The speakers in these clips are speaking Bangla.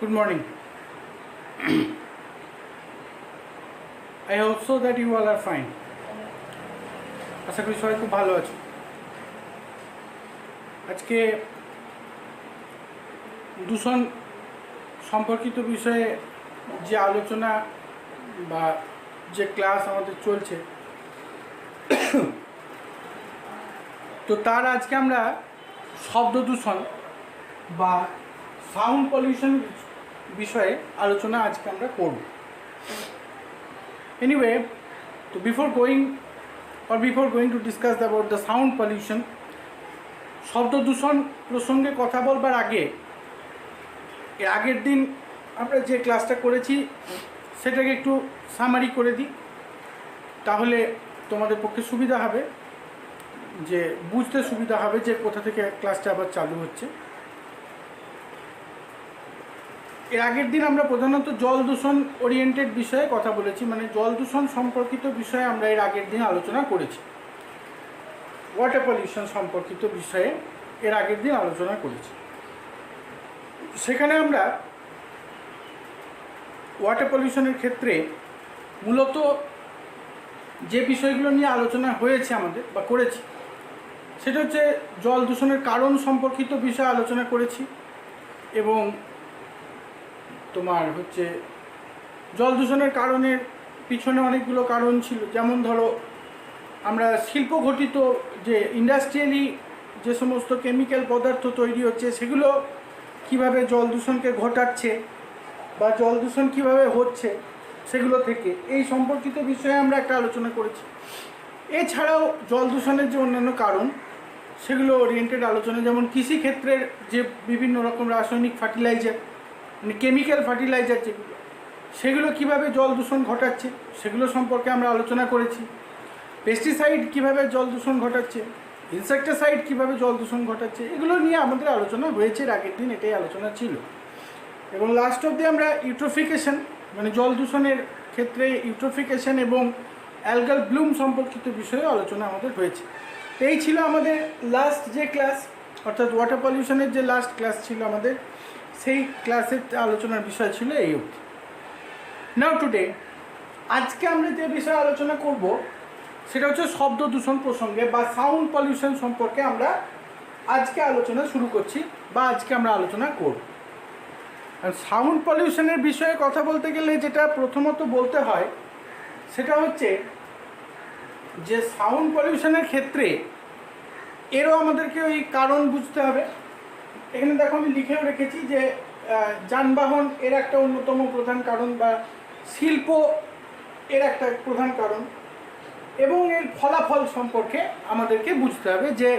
Good morning. I hope so that you all are fine. আশা করি সবাই খুব ভালো আছো। আজকে দূষণ সম্পর্কিত বিষয়ে যে আলোচনা বা যে ক্লাস আমাদের চলছে, তো তার আজকে আমরা শব্দ দূষণ বা সাউন্ড পলিউশন বিষয়ে আলোচনা আজকে আমরা করব। Anyway, so before going to discuss about the sound pollution, শব্দ দূষণ প্রসঙ্গে কথা বলবার আগে এর আগের দিন আমরা যে ক্লাসটা করেছি সেটাকে একটু সামারি করে দিই, তাহলে তোমাদের পক্ষে সুবিধা হবে, যে বুঝতে সুবিধা হবে যে কোথা থেকে ক্লাসটা আবার চালু হচ্ছে। এর আগের দিন আমরা প্রধানত জল দূষণ ওরিয়েন্টেড বিষয়ে কথা বলেছি, মানে জল দূষণ সম্পর্কিত বিষয়ে আমরা এর আগের দিন আলোচনা করেছি। ওয়াটার পলিউশন সম্পর্কিত বিষয়ে এর আগের দিন আলোচনা করেছি। সেখানে আমরা ওয়াটার পলিউশনের ক্ষেত্রে মূলত যে বিষয়গুলো নিয়ে আলোচনা হয়েছে আমাদের বা করেছি, সেটা হচ্ছে জল দূষণের কারণ সম্পর্কিত বিষয়ে আলোচনা করেছি, এবং তোমার হচ্ছে জল দূষণের কারণের পিছনে অনেকগুলো কারণ ছিল। যেমন ধরো, আমরা শিল্প ঘটিত যে ইন্ডাস্ট্রিয়ালি যে সমস্ত কেমিক্যাল পদার্থ তৈরি হচ্ছে সেগুলো কিভাবে জল দূষণকে ঘটাচ্ছে বা জল দূষণ কীভাবে হচ্ছে সেগুলো থেকে, এই সম্পর্কিত বিষয়ে আমরা একটা আলোচনা করেছি। এছাড়াও জল দূষণের যে অন্যান্য কারণ সেগুলো ওরিয়েন্টেড আলোচনা, যেমন কৃষিক্ষেত্রের যে বিভিন্ন রকম রাসায়নিক ফার্টিলাইজার, মানে কেমিক্যাল ফার্টিলাইজার যেগুলো, সেগুলো কিভাবে জল দূষণ ঘটাচ্ছে সেগুলো সম্পর্কে আমরা আলোচনা করেছি। পেস্টিসাইড কিভাবে জল দূষণ ঘটাচ্ছে, ইনসেক্টিসাইড কিভাবে জল দূষণ ঘটাচ্ছে, এগুলো নিয়ে আমাদের আলোচনা হয়েছে এর আগের দিন, এটাই আলোচনা ছিল। এবং লাস্ট অবধি আমরা ইউট্রোফিকেশন, মানে জল দূষণের ক্ষেত্রে ইউট্রোফিকেশন এবং অ্যালগাল ব্লুম সম্পর্কিত বিষয়ে আলোচনা আমাদের হয়েছে। এই ছিল আমাদের লাস্ট যে ক্লাস, অর্থাৎ ওয়াটার পলিউশনের যে লাস্ট ক্লাস ছিল আমাদের, সেই ক্লাসের আলোচনার বিষয় ছিল এই অবধি। নাও টুডে, আজকে আমরা যে বিষয়ে আলোচনা করব সেটা হচ্ছে শব্দ দূষণ প্রসঙ্গে বা সাউন্ড পলিউশন সম্পর্কে আমরা আজকে আলোচনা শুরু করছি বা আজকে আমরা আলোচনা করব। আর সাউন্ড পলিউশনের বিষয়ে কথা বলতে গেলে যেটা প্রথমত বলতে হয় সেটা হচ্ছে যে সাউন্ড পলিউশনের ক্ষেত্রে এরও আমাদেরকে ওই কারণ বুঝতে হবে। এখানে দেখো আমি লিখেও রেখেছি যে যানবাহন এর একটা অন্যতম প্রধান কারণ, বা শিল্প এর একটা প্রধান কারণ, এবং এর ফলাফল সম্পর্কে আমাদেরকে বুঝতে হবে যে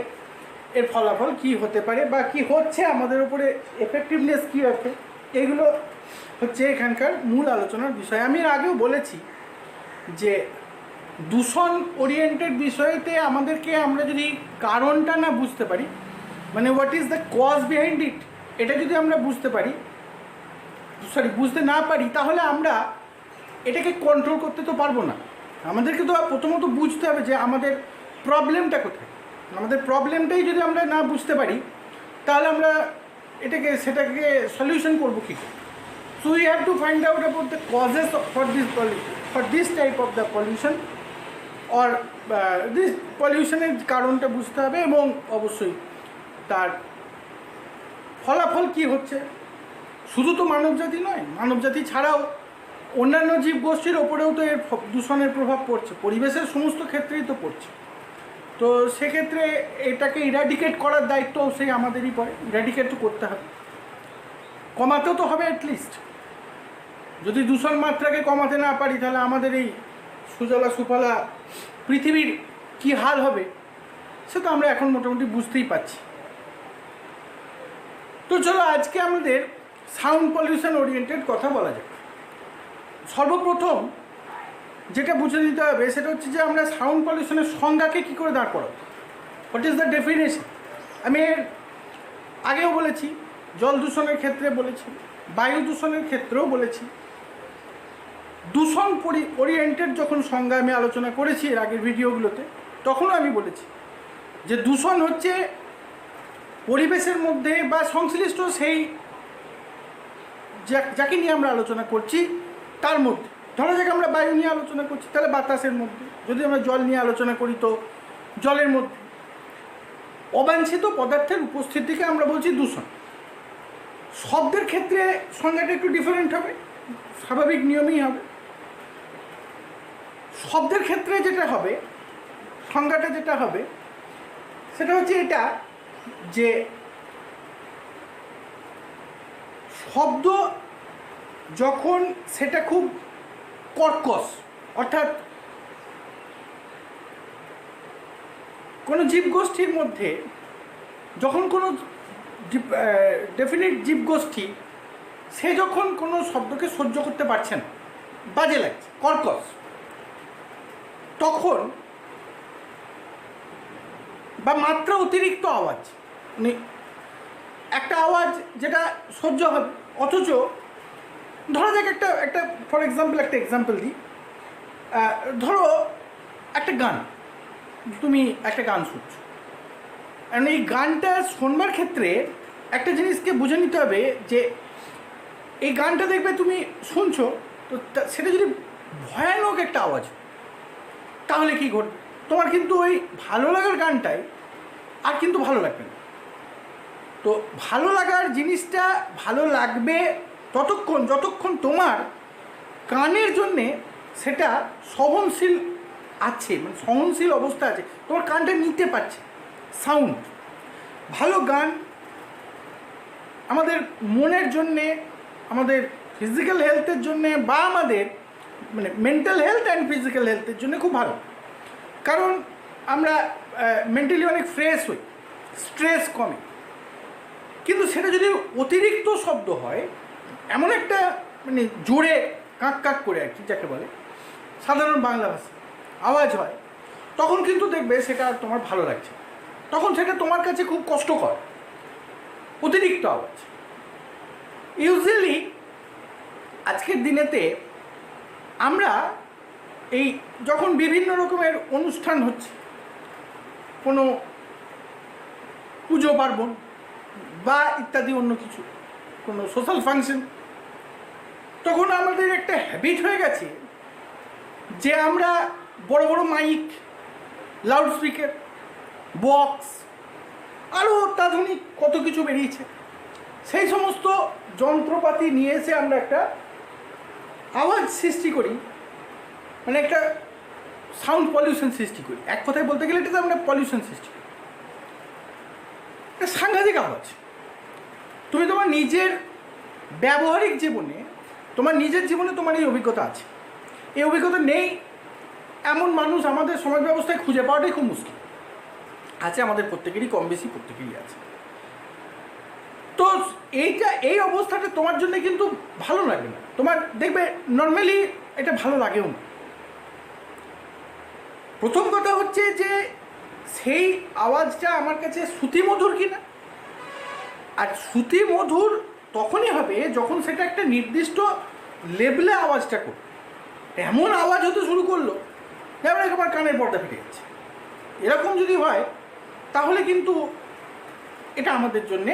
এর ফলাফল কি হতে পারে বা কি হচ্ছে, আমাদের উপরে এফেক্টিভনেস কী আছে, এগুলো হচ্ছে এখানকার মূল আলোচনার বিষয়। আমি এর আগেও বলেছি যে দূষণ ওরিয়েন্টেড বিষয়তে আমাদেরকে আমরা যদি কারণটা না বুঝতে পারি, মানে what is the cause behind it, এটা যদি আমরা বুঝতে না পারি, তাহলে আমরা এটাকে কন্ট্রোল করতে তো পারবো না। আমাদেরকে তো প্রথমত বুঝতে হবে যে আমাদের প্রবলেমটা কোথায়। আমাদের প্রবলেমটাই যদি আমরা না বুঝতে পারি, তাহলে আমরা সেটাকে সলিউশন করবো কী করে। So we have to find out about the causes for this type of the pollution, or this পলিউশনের কারণটা বুঝতে হবে, এবং অবশ্যই তার ফলাফল কী হচ্ছে। শুধু তো মানবজাতি নয়, মানবজাতি ছাড়াও অন্যান্য জীবগোষ্ঠীর ওপরেও তো এর দূষণের প্রভাব পড়ছে, পরিবেশের সমস্ত ক্ষেত্রেই তো পড়ছে। তো সেক্ষেত্রে এটাকে ইরাডিকেট করার দায়িত্ব সেই আমাদেরই পড়ে। ইরাডিকেট তো করতে হবে, কমাতেও তো হবে অ্যাটলিস্ট। যদি দূষণ মাত্রাকে কমাতে না পারি, তাহলে আমাদের এই সুজলা সুফলা পৃথিবীর কি হাল হবে সে তো আমরা এখন মোটামুটি বুঝতেই পারছি। তো চলো আজকে আমাদের সাউন্ড পলিউশন ওরিয়েন্টেড কথা বলা যাক। সর্বপ্রথম যেটা বুঝে নিতে হবে সেটা হচ্ছে যে আমরা সাউন্ড পলিউশনের সংজ্ঞাকে কী করে দাঁড় করাবো, হোয়াট ইজ দ্য ডেফিনেশন। আমি এর আগেও বলেছি, জল দূষণের ক্ষেত্রে বলেছি, বায়ু দূষণের ক্ষেত্রেও বলেছি। দূষণ ওরিয়েন্টেড যখন সংজ্ঞা আমি আলোচনা করেছি এর আগের ভিডিওগুলোতে, তখনও আমি বলেছি যে দূষণ হচ্ছে পরিবেশের মধ্যে বা সংশ্লিষ্ট সেই যাকে নিয়ে আমরা আলোচনা করছি তার মধ্যে, ধরা যাক আমরা বায়ু নিয়ে আলোচনা করছি তাহলে বাতাসের মধ্যে, যদি আমরা জল নিয়ে আলোচনা করি তো জলের মধ্যে। অবাঞ্ছিত পদার্থের উপস্থিতিকে আমরা বলছি দূষণ। শব্দের ক্ষেত্রে সংজ্ঞাটা একটু ডিফারেন্ট হবে, স্বাভাবিক নিয়মেই হবে। শব্দের ক্ষেত্রে যেটা হবে, সংজ্ঞাটা যেটা হবে সেটা হচ্ছে এটা যে শব্দ যখন সেটা খুব কর্কশ, অর্থাৎ কোনো জীবগোষ্ঠীর মধ্যে যখন কোনো ডেফিনিট জীবগোষ্ঠী সে যখন কোনো শব্দকে সহ্য করতে পারছে না, বাজে লাগছে, কর্কশ, তখন বা মাত্রা অতিরিক্ত আওয়াজ, মানে একটা আওয়াজ যেটা সহ্য হবে, অথচ ধরা যাক একটা ফর এক্সাম্পল একটা এক্সাম্পল দিই, ধরো একটা গান, তুমি একটা গান শুনছো, কারণ এই গানটা শোনবার ক্ষেত্রে একটা জিনিসকে বুঝে নিতে হবে যে এই গানটা দেখবে তুমি শুনছো তো সেটা যদি ভয়ানক একটা আওয়াজ তাহলে কী ঘটবে, তোমার কিন্তু ওই ভালো লাগার গানটাই আর কিন্তু ভালো লাগবে না। তো ভালো লাগার জিনিসটা ভালো লাগবে ততক্ষণ যতক্ষণ তোমার কানের জন্যে সেটা সহনশীল আছে, মানে সহনশীল অবস্থা আছে, তোমার কানটা নিতে পারছে সাউন্ড। ভালো গান আমাদের মনের জন্যে, আমাদের ফিজিক্যাল হেলথের জন্যে বা আমাদের মানে মেন্টাল হেলথ অ্যান্ড ফিজিক্যাল হেলথের জন্য খুব ভালো, কারণ আমরা মেন্টালি অনেক ফ্রেশ হই, স্ট্রেস কমে। কিন্তু সেটা যদি অতিরিক্ত শব্দ হয়, এমন একটা মানে জোরে কাক কাক করে আর কি যাকে বলে সাধারণ বাংলা ভাষা আওয়াজ হয়, তখন কিন্তু দেখবে সেটা আর তোমার ভালো লাগছে, তখন সেটা তোমার কাছে খুব কষ্টকর, অতিরিক্ত আওয়াজ। ইউজুয়ালি আজকের দিনেতে আমরা এই যখন বিভিন্ন রকমের অনুষ্ঠান হচ্ছে, কোনো পুজো পার্বণ বা ইত্যাদি অন্য কিছু, কোনো সোশ্যাল ফাংশন, তখন আমাদের একটা হ্যাবিট হয়ে গেছে যে আমরা বড় বড় মাইক, লাউডস্পিকার, বক্স, আরও অত্যাধুনিক কত কিছু বেরিয়েছে, সেই সমস্ত যন্ত্রপাতি নিয়ে এসে আমরা একটা আওয়াজ সৃষ্টি করি, মানে একটা সাউন্ড পলিউশন সৃষ্টি করি। এক কথায় বলতে গেলে এটাতে আমরা পলিউশন সৃষ্টি করি, একটা সাংঘাতিক আওয়াজ। তুমি তোমার নিজের ব্যবহারিক জীবনে, তোমার নিজের জীবনে তোমার এই অভিজ্ঞতা আছে, এই অভিজ্ঞতা নেই এমন মানুষ আমাদের সমাজ ব্যবস্থায় খুঁজে পাওয়াটাই খুব মুশকিল। আছে, আমাদের প্রত্যেকেরই কম বেশি প্রত্যেকেরই আছে। তো এই অবস্থাটা তোমার জন্য কিন্তু ভালো লাগে না, তোমার দেখবে নর্মালি এটা ভালো লাগেও না। প্রথম কথা হচ্ছে যে সেই আওয়াজটা আমার কাছে শ্রুতিমধুর কিনা, আর শ্রুতিমধুর তখনই হবে যখন সেটা একটা নির্দিষ্ট লেভেলে আওয়াজটা করবে। এমন আওয়াজ হতে শুরু করলো যেমন একবার কানের পর্দা ফেটে যাচ্ছে, এরকম যদি হয় তাহলে কিন্তু এটা আমাদের জন্যে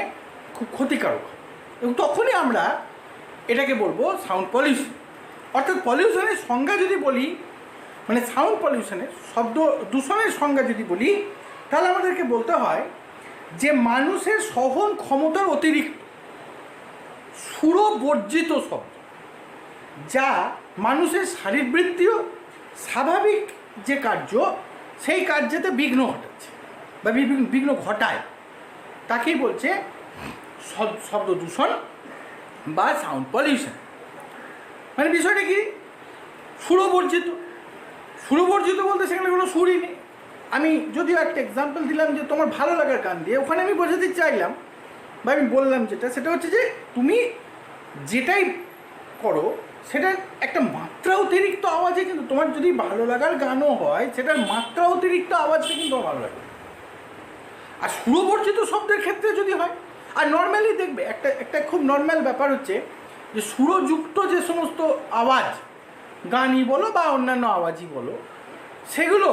খুব ক্ষতিকারক, এবং তখনই আমরা এটাকে বলবো সাউন্ড পলিউশন। অর্থাৎ পলিউশনের সংজ্ঞা যদি বলি, মানে সাউন্ড পলিউশনের শব্দ দূষণের সংজ্ঞা যদি বলি, তাহলে আমাদেরকে বলতে হয় যে মানুষের সহন ক্ষমতার অতিরিক্ত সুরবর্জিত শব্দ, যা মানুষের শারীরবৃত্তীয় স্বাভাবিক যে কার্য সেই কার্যেতে বিঘ্ন ঘটাচ্ছে বা বিঘ্ন ঘটায়, তাকেই বলছে শব্দ দূষণ বা সাউন্ড পলিউশন। মানে বিষয়টা কি, সুরবর্জিত। সুরবর্জিত বলতে সেখানে কোনো সুরই নেই। আমি যদিও একটা এক্সাম্পল দিলাম যে তোমার ভালো লাগার গান দিয়ে, ওখানে আমি বোঝাতে চাইলাম বা আমি বললাম সেটা হচ্ছে যে তুমি যেটাই করো সেটার একটা মাত্রা অতিরিক্ত আওয়াজে, কিন্তু তোমার যদি ভালো লাগার গানও হয় সেটার মাত্রা অতিরিক্ত আওয়াজটা কিন্তু ভালো লাগে। আর সুরবর্জিত শব্দের ক্ষেত্রে যদি হয়, আর নর্মালি দেখবে একটা খুব নর্মাল ব্যাপার হচ্ছে যে সুরযুক্ত যে সমস্ত আওয়াজ, গানই বলো বা অন্যান্য আওয়াজই বলো, সেগুলো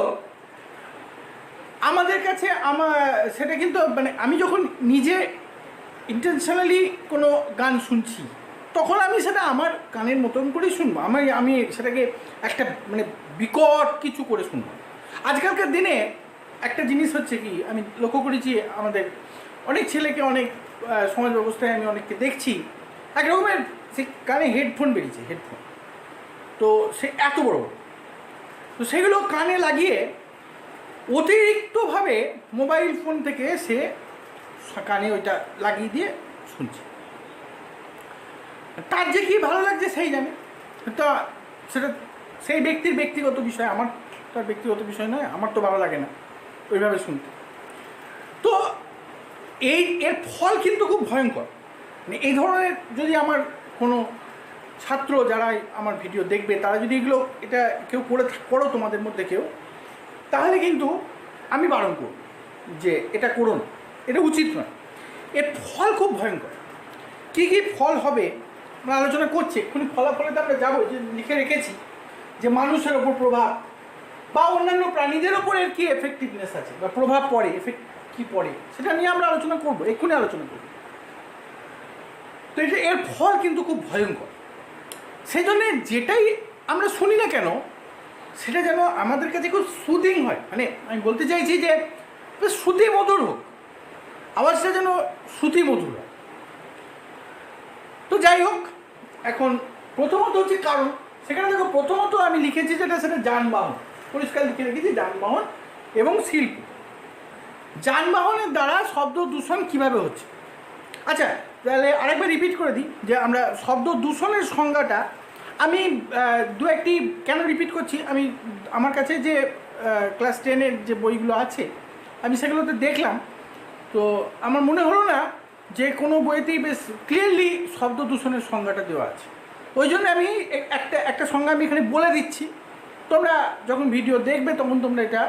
আমাদের কাছে সেটা কিন্তু মানে আমি যখন নিজে ইন্টেনশনালি কোনো গান শুনছি তখন আমি সেটা আমার কানের মতন করেই শুনবো, আমি সেটাকে একটা মানে বিকট কিছু করে শুনবো। আজকালকার দিনে একটা জিনিস হচ্ছে কি, আমি লক্ষ্য করেছি আমাদের অনেক ছেলেকে, অনেক সমাজ ব্যবস্থায় আমি অনেককে দেখছি এক রকমের সে কানে হেডফোন বেরিয়েছে, হেডফোন। তো সে এত বড়, তো সেগুলো কানে লাগিয়ে অতিরিক্তভাবে মোবাইল ফোন থেকে সে কানে ওইটা লাগিয়ে দিয়ে শুনছে। তার যে কী ভালো লাগছে সেই জানে, তা সেটা সেই ব্যক্তির ব্যক্তিগত বিষয়, আমার তার ব্যক্তিগত বিষয় নয়, আমার তো ভালো লাগে না ওইভাবে শুনতে। তো এর ফল কিন্তু খুব ভয়ঙ্কর। মানে এই ধরনের যদি আমার কোনো ছাত্র যারা আমার ভিডিও দেখবে, তারা যদি এটা কেউ করো তোমাদের মধ্যে কেউ, তাহলে কিন্তু আমি বারণ করব যে এটা করো না, এটা উচিত নয়। এর ফল খুব ভয়ঙ্কর। কী কী ফল হবে আমরা আলোচনা করছি, এক্ষুনি ফলাফলেতে আমরা যাবো। যে লিখে রেখেছি যে মানুষের ওপর প্রভাব বা অন্যান্য প্রাণীদের ওপর এর কী এফেক্টিভনেস আছে বা প্রভাব পড়ে, এফেক্ট কী পড়ে, সেটা নিয়ে আমরা আলোচনা করবো, এক্ষুনি আলোচনা করব। তো এর ফল কিন্তু খুব ভয়ঙ্কর। সেই জন্যে যেটাই আমরা শুনি না কেন, সেটা যেন আমাদের কাছে খুব সুদিং হয়। মানে আমি বলতে চাইছি যে শ্রুতি মধুর হোক, আওয়াজটা যেন শ্রুতি মধুর হয়। তো যাই হোক, এখন প্রথমত হচ্ছে কারণ, সেখানে দেখো প্রথমত আমি লিখেছি যেটা, সেটা যানবাহন, পরিষ্কার লিখে রেখেছি যানবাহন এবং শিল্প। যানবাহনের দ্বারা শব্দ দূষণ কীভাবে হচ্ছে। আচ্ছা, তাহলে আরেকবার রিপিট করে দিই যে আমরা শব্দ দূষণের সংজ্ঞাটা আমি দু একটি কেন রিপিট করছি, আমি আমার কাছে যে ক্লাস 10-এর যে বইগুলো আছে আমি সেগুলোতে দেখলাম, তো আমার মনে হলো না যে কোনো বইতেই বেশ ক্লিয়ারলি শব্দ দূষণের সংজ্ঞাটা দেওয়া আছে। ওই জন্য আমি একটা সংজ্ঞা আমি এখানে বলে দিচ্ছি, তোমরা যখন ভিডিও দেখবে তখন তোমরা এটা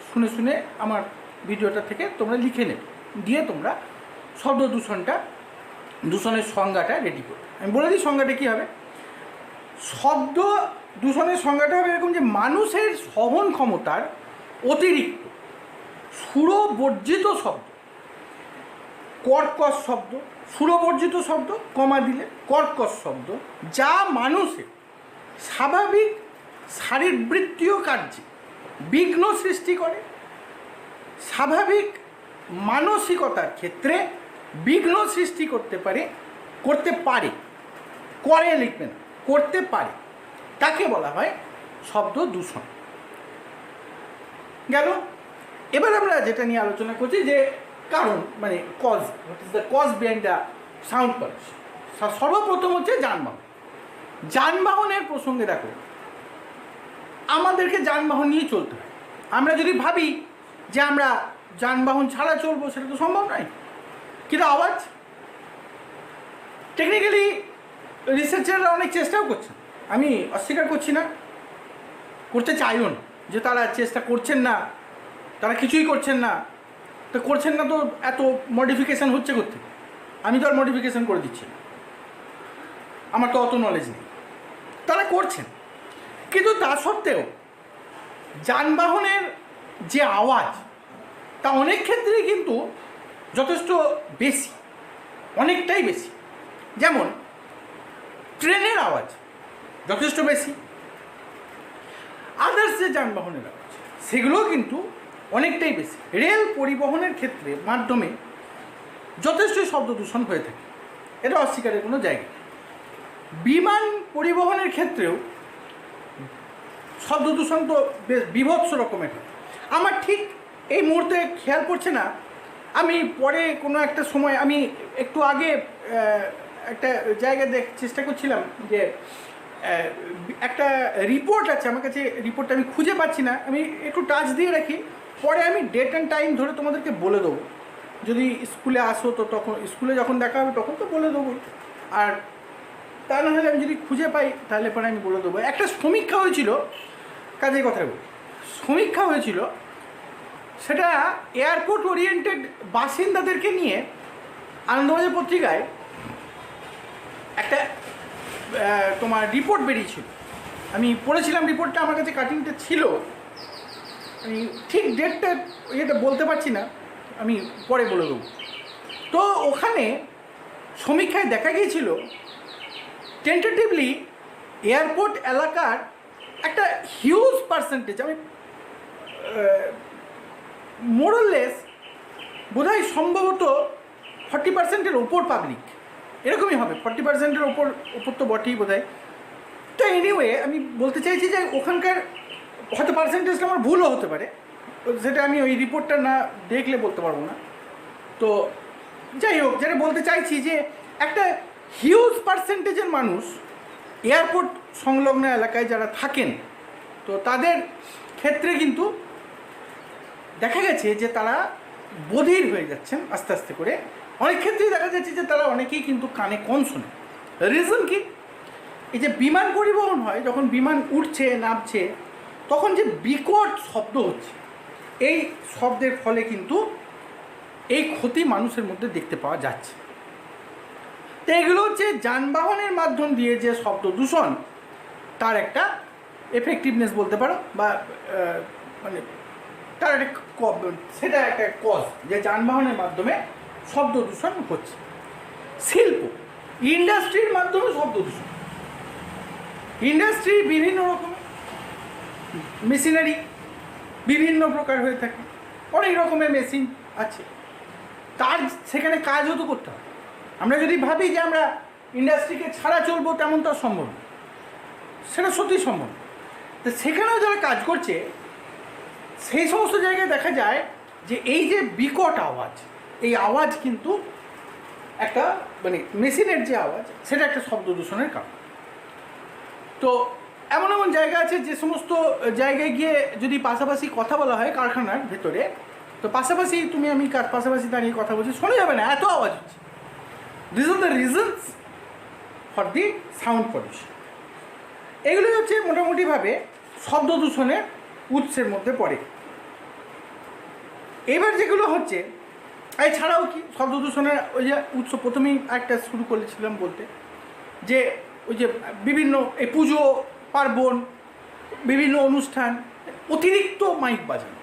শুনে শুনে আমার ভিডিওটা থেকে তোমরা লিখে নেবে, দিয়ে তোমরা শব্দ দূষণের সংজ্ঞাটা রেডি করবে। আমি বলে দিই সংজ্ঞাটা কী হবে। শব্দ দূষণের সংজ্ঞাটা হবে এরকম যে মানুষের সহন ক্ষমতার অতিরিক্ত সুরবর্জিত শব্দ, কর্কশ শব্দ, সুরবর্জিত শব্দ কমা দিলে কর্কশ শব্দ, যা মানুষের স্বাভাবিক শারীরবৃত্তীয় কার্যে বিঘ্ন সৃষ্টি করে, স্বাভাবিক মানসিকতার ক্ষেত্রে বিঘ্ন সৃষ্টি করতে পারে, করে লিখবে না, করতে পারে, তাকে বলা হয় শব্দ দূষণ। গেল। এবার আমরা যেটা নিয়ে আলোচনা করছি যে কারণ, মানে cause, what is the cause behind the sound pollution. সর্বপ্রথম হচ্ছে যানবাহন। যানবাহনের প্রসঙ্গে দেখো, আমাদেরকে যানবাহন নিয়ে চলতে হয়। আমরা যদি ভাবি যে আমরা যানবাহন ছাড়া চলবো, সেটা তো সম্ভব নয়। কিন্তু আওয়াজ, টেকনিক্যালি রিসার্চাররা অনেক চেষ্টাও করছেন, আমি অস্বীকার করছি না, করতে চাইও না যে তারা চেষ্টা করছেন না, তারা কিছুই করছেন না। তো করছেন না তো এত মডিফিকেশান হচ্ছে করতে, আমি তো আর মডিফিকেশান করে দিচ্ছি না, আমার তো অত নলেজ নেই। তারা করছেন, কিন্তু তা সত্ত্বেও যানবাহনের যে আওয়াজ, তা অনেক ক্ষেত্রেই কিন্তু যথেষ্ট বেশি, অনেকটাই বেশি। যেমন ট্রেনের আওয়াজ যথেষ্ট বেশি, আদার্স যে যানবাহনের আওয়াজ সেগুলোও কিন্তু অনেকটাই বেশি। রেল পরিবহনের ক্ষেত্রে মাধ্যমে যথেষ্ট শব্দ দূষণ হয়ে থাকে, এটা অস্বীকারের কোনো জায়গা। বিমান পরিবহনের ক্ষেত্রেও শব্দ দূষণ তো বেশ বীভৎস রকমের হয়। আমার ঠিক এই মুহূর্তে খেয়াল পড়ছে না, আমি পরে কোনো একটা সময়, আমি একটু আগে একটা জায়গায় চেষ্টা করছিলাম যে একটা রিপোর্ট আছে আমার কাছে, রিপোর্টটা আমি খুঁজে পাচ্ছি না, আমি একটু টাচ দিয়ে রাখি, পরে আমি ডেট অ্যান্ড টাইম ধরে তোমাদেরকে বলে দেবো। যদি স্কুলে আসো তো তখন, স্কুলে যখন দেখা হবে তখন তো বলে দেবো, আর তা না হলে আমি যদি খুঁজে পাই তাহলে পরে আমি বলে দেবো। একটা সমীক্ষা হয়েছিল, কাজের কথা বলি, সমীক্ষা হয়েছিল, সেটা এয়ারপোর্ট ওরিয়েন্টেড বাসিন্দাদেরকে নিয়ে আনন্দবাজার পত্রিকায় একটা তোমার রিপোর্ট বেরিয়েছিল। আমি পড়েছিলাম রিপোর্টটা, আমার কাছে কাটিংটা ছিল, আমি ঠিক ডেটটা এটা বলতে পারছি না, আমি পরে বলে দেবো। তো ওখানে সমীক্ষায় দেখা গিয়েছিল টেন্টেটিভলি এয়ারপোর্ট এলাকার একটা হিউজ পার্সেন্টেজ, আমি মোরলেস বোধহয় সম্ভবত 40%-এর ওপর পাবলিক, এরকমই হবে, 40%-এর ওপর তো বটেই বোধহয়। তো এনিওয়ে আমি বলতে চাইছি যে ওখানকার হয়তো পার্সেন্টেজটা আমার ভুলও হতে পারে, সেটা আমি ওই রিপোর্টটা না দেখলে বলতে পারবো না। তো যাই হোক, যেটা বলতে চাইছি যে একটা হিউজ পার্সেন্টেজের মানুষ এয়ারপোর্ট সংলগ্ন এলাকায় যারা থাকেন, তো তাদের ক্ষেত্রে কিন্তু দেখা গেছে যে তারা বধির হয়ে যাচ্ছেন আস্তে আস্তে করে। অনেক ক্ষেত্রেই দেখা যাচ্ছে যে তারা অনেকেই কিন্তু কানে কম শোনে। রিজন কি? এই যে বিমান পরিবহন হয়, যখন বিমান উঠছে নামছে তখন যে বিকট শব্দ হচ্ছে, এই শব্দের ফলে কিন্তু এই ক্ষতি মানুষের মধ্যে দেখতে পাওয়া যাচ্ছে। তো এগুলো হচ্ছে যানবাহনের মাধ্যম দিয়ে যে শব্দ দূষণ, তার একটা এফেক্টিভনেস বলতে পারো, বা মানে তার একটা সেটা একটা কজ, যে যানবাহনের মাধ্যমে শব্দ দূষণ হচ্ছে। শিল্প, ইন্ডাস্ট্রির মাধ্যমে শব্দ দূষণ। ইন্ডাস্ট্রি বিভিন্ন রকমের মেশিনারি বিভিন্ন প্রকার হয়ে থাকে, অনেক রকমের মেশিন আছে, তার সেখানে কাজও তো করতে হবে। আমরা যদি ভাবি যে আমরা ইন্ডাস্ট্রিকে ছাড়া চলবো, তেমন তো সম্ভব না, সেটা সত্যি সম্ভব। তো সেখানেও যারা কাজ করছে সেই সমস্ত জায়গায় দেখা যায় যে এই যে বিকট আওয়াজ, এই আওয়াজ কিন্তু একটা মানে মেশিনের যে আওয়াজ, সেটা একটা শব্দ দূষণের কারণ। তো এমন এমন জায়গা আছে যে সমস্ত জায়গায় গিয়ে যদি পাশাপাশি কথা বলা হয় কারখানার ভেতরে, তো পাশাপাশি তুমি আমি পাশাপাশি দাঁড়িয়ে কথা বলছি, শোনা যাবে না, এত আওয়াজ হচ্ছে। This are the reasons for the sound pollution. এগুলি হচ্ছে মোটামুটিভাবে শব্দ দূষণের উৎসের মধ্যে পড়ে। এবার যেগুলো হচ্ছে, এছাড়াও কি শব্দ দূষণের ওই যে উৎস প্রথমেই একটা শুরু করেছিলাম বলতে, যে ওই যে বিভিন্ন এই পুজো পার্বণ, বিভিন্ন অনুষ্ঠান, অতিরিক্ত মাইক বাজানো,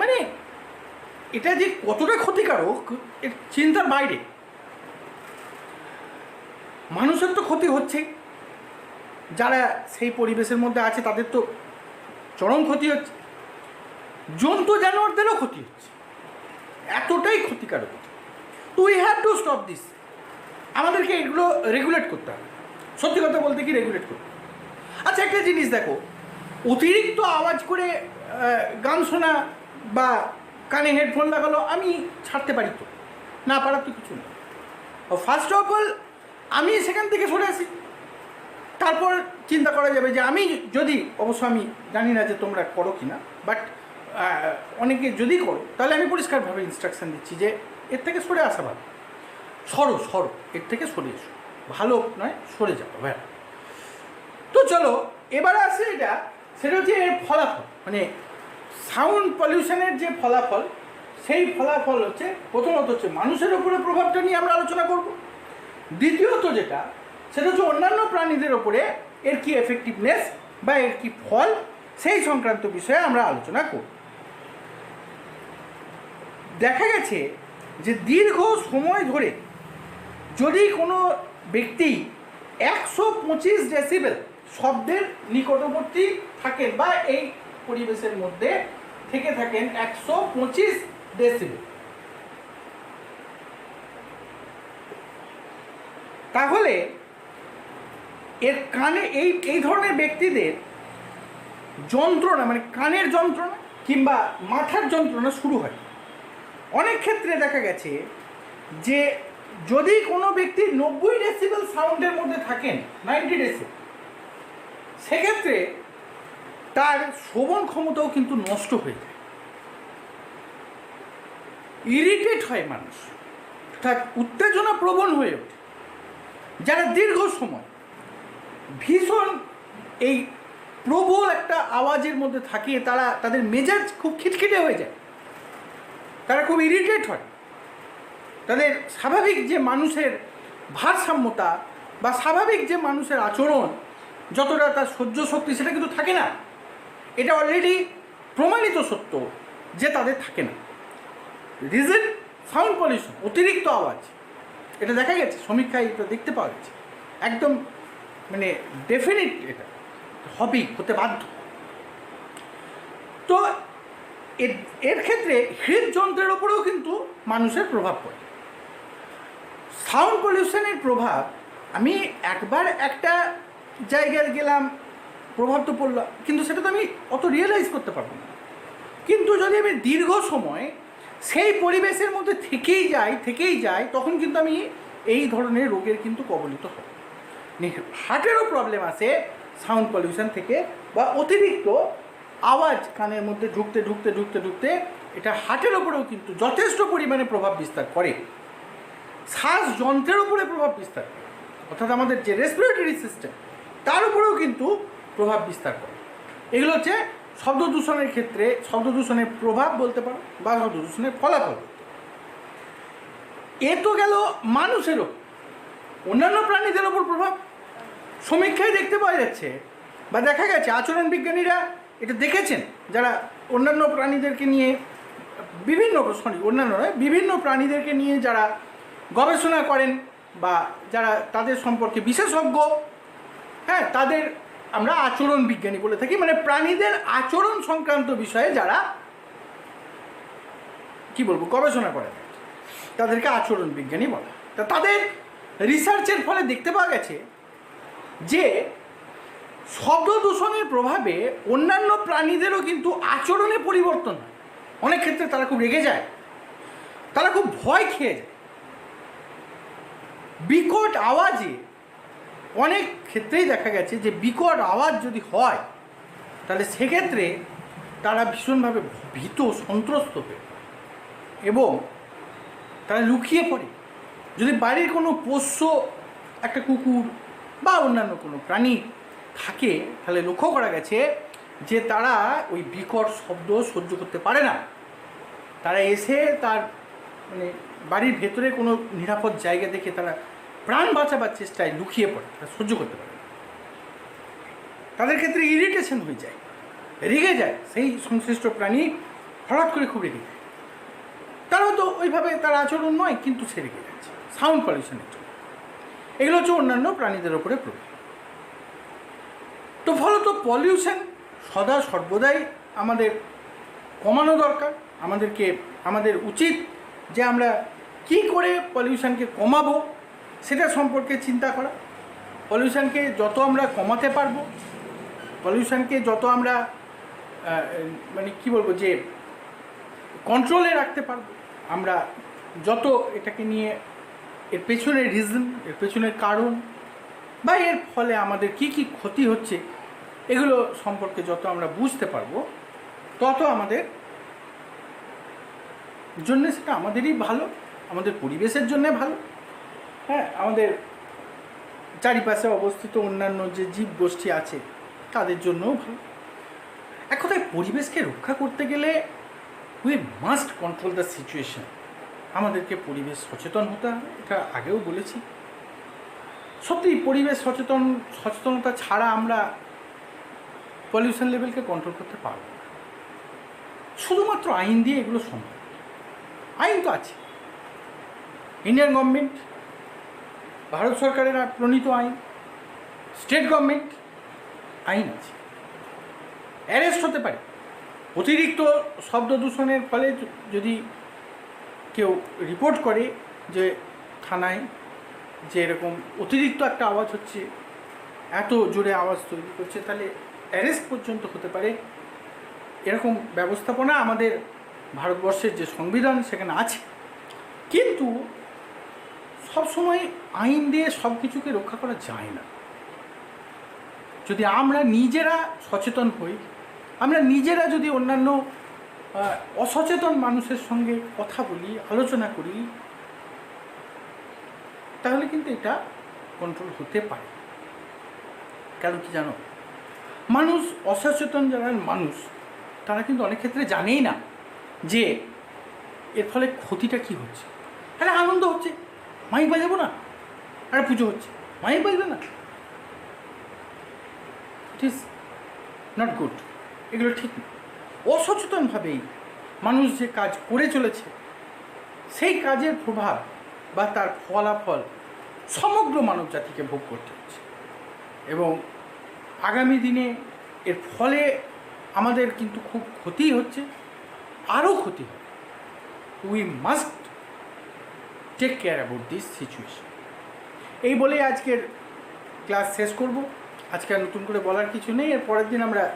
মানে এটা যে কতটা ক্ষতিকারক এর চিন্তার বাইরে। মানুষের তো ক্ষতি হচ্ছেই, যারা সেই পরিবেশের মধ্যে আছে তাদের তো চরম ক্ষতি হচ্ছে, জন্তু জানোয়ারদেরও ক্ষতি হচ্ছে, এতটাই ক্ষতিকারক। তো we have to stop this. আমাদেরকে এগুলো রেগুলেট করতে হবে, সত্যি কথা বলতে কি রেগুলেট করতে হবে। আচ্ছা একটা জিনিস দেখো, অতিরিক্ত আওয়াজ করে গান শোনা বা কানে হেডফোন লাগালো আমি ছাড়তে পারি, তো না পারার তো কিছু না। ফার্স্ট অফ অল আমি সেখান থেকে সরে আসি, তারপর চিন্তা করা যাবে যে আমি যদি, অবশ্য আমি জানি না যে তোমরা করো কি না, বাট অনেকে যদি করো তাহলে আমি পরিষ্কারভাবে ইনস্ট্রাকশান দিচ্ছি যে এর থেকে সরে আসা ভালো, সরো এর থেকে সরে এসো, ভালো নয়, সরে যাও ভাই। তো চলো এবার আসে সেটা হচ্ছে এর ফলাফল, মানে সাউন্ড পলিউশনের যে ফলাফল, সেই ফলাফল হচ্ছে প্রথমত হচ্ছে মানুষের উপরে প্রভাবটা নিয়ে আমরা আলোচনা করব। দ্বিতীয়ত যেটা, সেটা হচ্ছে অন্যান্য প্রাণীদের ওপরে এর কি এফেক্টিভনেস বা এর কি ফল, সেই সংক্রান্ত বিষয়ে আমরা আলোচনা করব। দেখা গেছে যে দীর্ঘ সময় ধরে যদি কোনো ব্যক্তি 125 ডেসিবেল শব্দের নিকটবর্তী থাকেন বা এই পরিবেশের মধ্যে থেকে থাকেন 125 ডেসিবেল, তাহলে এর কানে এই ধরনের ব্যক্তিদের যন্ত্রণা, মানে কানের যন্ত্রণা কিংবা মাথার যন্ত্রণা শুরু হয়। অনেক ক্ষেত্রে দেখা গেছে যে যদি কোনো ব্যক্তি 90 ডেসিবেল সাউন্ডের মধ্যে থাকেন, 90 ডেসিবেল, সেক্ষেত্রে তার শ্রবণ ক্ষমতাও কিন্তু নষ্ট হয়ে যায়, ইরিটেট হয় মানুষ, অর্থাৎ উত্তেজনা প্রবণ হয়ে ওঠে। যারা দীর্ঘ সময় ভীষণ এই প্রবল একটা আওয়াজের মধ্যে থাকে, তাদের মেজাজ খুব খিটখিটে হয়ে যায়, তারা খুব ইরিটেট হয়, তাদের স্বাভাবিক যে মানুষের ভারসাম্যতা বা স্বাভাবিক যে মানুষের আচরণ, যতটা তার সহ্য শক্তি, সেটা কিন্তু থাকে না। এটা অলরেডি প্রমাণিত সত্য যে তাদের থাকে না। রিজন সাউন্ড পলিউশন, অতিরিক্ত আওয়াজ, এটা দেখা গেছে, সমীক্ষায় এটা দেখতে পাওয়া গেছে। একদম মানে ডেফিনিট, এটা হবেই, হতে বাধ্য। তো এর ক্ষেত্রে হৃদযন্ত্রের ওপরেও কিন্তু মানুষের প্রভাব পড়ে। সাউন্ড পলিউশনের প্রভাব, আমি একবার একটা জায়গায় গেলাম, প্রভাব তো পড়লো, কিন্তু সেটা তো আমি অত রিয়েলাইজ করতে পারবো না। কিন্তু যদি আমি দীর্ঘ সময় সেই পরিবেশের মধ্যে থেকেই যাই, তখন কিন্তু আমি এই ধরনের রোগের কিন্তু কবলিত হব। হার্টেরও প্রবলেম আসে সাউন্ড পলিউশন থেকে, বা অতিরিক্ত আওয়াজ কানের মধ্যে ঢুকতে এটা হার্টের ওপরেও কিন্তু যথেষ্ট পরিমাণে প্রভাব বিস্তার করে। শ্বাস যন্ত্রের উপরে প্রভাব বিস্তার করে, অর্থাৎ আমাদের যে রেসপিরেটরি সিস্টেম, তার উপরেও কিন্তু প্রভাব বিস্তার করে। এগুলো হচ্ছে শব্দ দূষণের ক্ষেত্রে শব্দ দূষণের প্রভাব বলতে পারো, বা শব্দ দূষণের ফলাফল। এ তো গেল মানুষেরও, অন্যান্য প্রাণীদের ওপর প্রভাব সমীক্ষায় দেখতে পাওয়া যাচ্ছে, বা দেখা গেছে আচরণ বিজ্ঞানীরা এটা দেখেছেন, যারা অন্যান্য প্রাণীদেরকে নিয়ে বিভিন্ন প্রাণীদেরকে নিয়ে যারা গবেষণা করেন, বা যারা তাদের সম্পর্কে বিশেষজ্ঞ, হ্যাঁ, তাদের আমরা আচরণ বিজ্ঞানী বলে থাকি। মানে প্রাণীদের আচরণ সংক্রান্ত বিষয়ে যারা গবেষণা করেন, তাদেরকে আচরণ বিজ্ঞানী বলা। তা তাদের রিসার্চের ফলে দেখতে পাওয়া গেছে যে শব্দ দূষণের প্রভাবে অন্যান্য প্রাণীদেরও কিন্তু আচরণে পরিবর্তন হয়। অনেক ক্ষেত্রে তারা খুব রেগে যায়, তারা খুব ভয় খেয়ে যায়। বিকট আওয়াজে অনেক ক্ষেত্রেই দেখা গেছে যে বিকট আওয়াজ যদি হয়, তাহলে সেক্ষেত্রে তারা ভীষণভাবে ভীত, সন্ত্রস্ত হয়ে, এবং তারা লুকিয়ে পড়ে। যদি বাড়ির কোনো পোষ্য একটা কুকুর বা অন্যান্য কোনো প্রাণী থাকে, তাহলে লক্ষ্য করা গেছে যে তারা ওই বিকট শব্দ সহ্য করতে পারে না। তারা এসে তার বাড়ির ভেতরে কোনো নিরাপদ জায়গা দেখে তারা প্রাণ বাঁচাবার চেষ্টায় লুকিয়ে পড়ে, তারা সহ্য করতে পারে না। তাদের ক্ষেত্রে ইরিটেশন হয়ে যায়, রেগে যায়, সেই সংশ্লিষ্ট প্রাণী হঠাৎ করে খুব রেগে যায়। তারা তো ওইভাবে তার আচরণ নয়, কিন্তু সে রেগে যাচ্ছে সাউন্ড পলিউশনের জন্য। এগুলো হচ্ছে অন্যান্য প্রাণীদের ওপরে প্রভাব। তো ফলত পলিউশন সর্বদাই আমাদের কমানো দরকার। আমাদের উচিত যে আমরা কি করে পলিউশনকে কমাবো সেটা সম্পর্কে চিন্তা করা। পলিউশনকে যত আমরা কমাতে পারবো, পলিউশনকে যত আমরা যে কন্ট্রোলে রাখতে পারবো, আমরা যত এটাকে নিয়ে এর পেছনের রিজন, এর পেছনের কারণ, বা এর ফলে আমাদের কি কি ক্ষতি হচ্ছে, এগুলো সম্পর্কে যত আমরা বুঝতে পারবো, তত আমাদের জন্য সেটা আমাদেরই ভালো, আমাদের পরিবেশের জন্য ভালো, হ্যাঁ, আমাদের চারিপাশে অবস্থিত অন্যান্য যে জীব গোষ্ঠী আছে তাদের জন্যও ভালো। এক কথায় পরিবেশকে রক্ষা করতে গেলে we must control the situation. আমাদেরকে পরিবেশ সচেতন হতে হবে, এটা আগেও বলেছি। সত্যি পরিবেশ সচেতনতা ছাড়া আমরা পলিউশন লেভেলকে কন্ট্রোল করতে পারব না। শুধুমাত্র আইন দিয়ে এগুলো সম্ভব। আইন তো আছে, ইন্ডিয়ান গভর্নমেন্ট, ভারত সরকারের প্রণীত আইন, স্টেট গভর্নমেন্ট আইন আছে, অ্যারেস্ট হতে পারে। অতিরিক্ত শব্দ দূষণের ফলে যদি কেউ রিপোর্ট করে যে থানায় যে এরকম অতিরিক্ত একটা আওয়াজ হচ্ছে, এত জোরে আওয়াজ তৈরি করছে, তাহলে অ্যারেস্ট পর্যন্ত হতে পারে। এরকম ব্যবস্থাপনা আমাদের ভারতবর্ষের যে সংবিধান সেখানে আছে। কিন্তু সবসময় আইন দিয়ে সব কিছুকে রক্ষা করা যায় না। যদি আমরা নিজেরা সচেতন হই, আমরা নিজেরা যদি অন্যান্য অসচেতন মানুষের সঙ্গে কথা বলি, আলোচনা করি, তাহলে কিন্তু এটা কন্ট্রোল হতে পারে। কারণ কি জানো, মানুষ অসচেতন যারা মানুষ, তারা কিন্তু অনেক ক্ষেত্রে জানেই না যে এর ফলে ক্ষতিটা কী হচ্ছে। তাহলে আনন্দ হচ্ছে, মাইক বাজাবো না, আর পুজো হচ্ছে, মাইক বাজবে না, ইট ইজ নট গুড। এগুলো ঠিক না। অসচেতনভাবেই মানুষ যে কাজ করে চলেছে, সেই কাজের প্রভাব বা তার ফলাফল সমগ্র মানব জাতিকে ভোগ করতে হচ্ছে। এবং আগামী দিনে এর ফলে আমাদের কিন্তু খুব ক্ষতি হচ্ছে, আরও ক্ষতি হবে। We must take care about this situation. এই বলে আজকের ক্লাস শেষ করব। আজকে আর নতুন করে বলার কিছু নেই। এর পরের দিন আমরা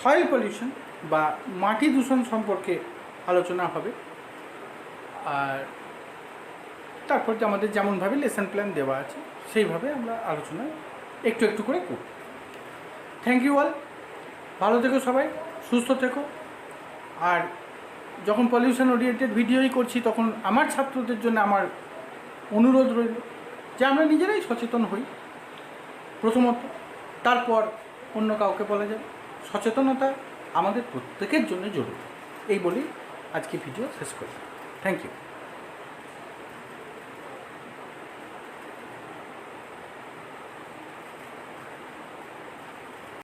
সয়েল পলিউশন বা মাটি দূষণ সম্পর্কে আলোচনা হবে। আর তারপর আমাদের যেমনভাবে লেসন প্ল্যান দেওয়া আছে সেইভাবে আমরা আলোচনা একটু একটু করে করব। Thank you all. ভালো থেকো সবাই, সুস্থ থেকো। আর যখন পলিউশন ওরিয়েন্টেড ভিডিওই করছি তখন আমার ছাত্রদের জন্য আমার অনুরোধ রইল যে আমরা নিজেরাই সচেতন হই প্রথমত, তারপর অন্য কাউকে বলা যাবে। সচেতনতা আমাদের প্রত্যেকের জন্য জরুরি। এই বলেই আজকে ভিডিও শেষ করি। Thank you.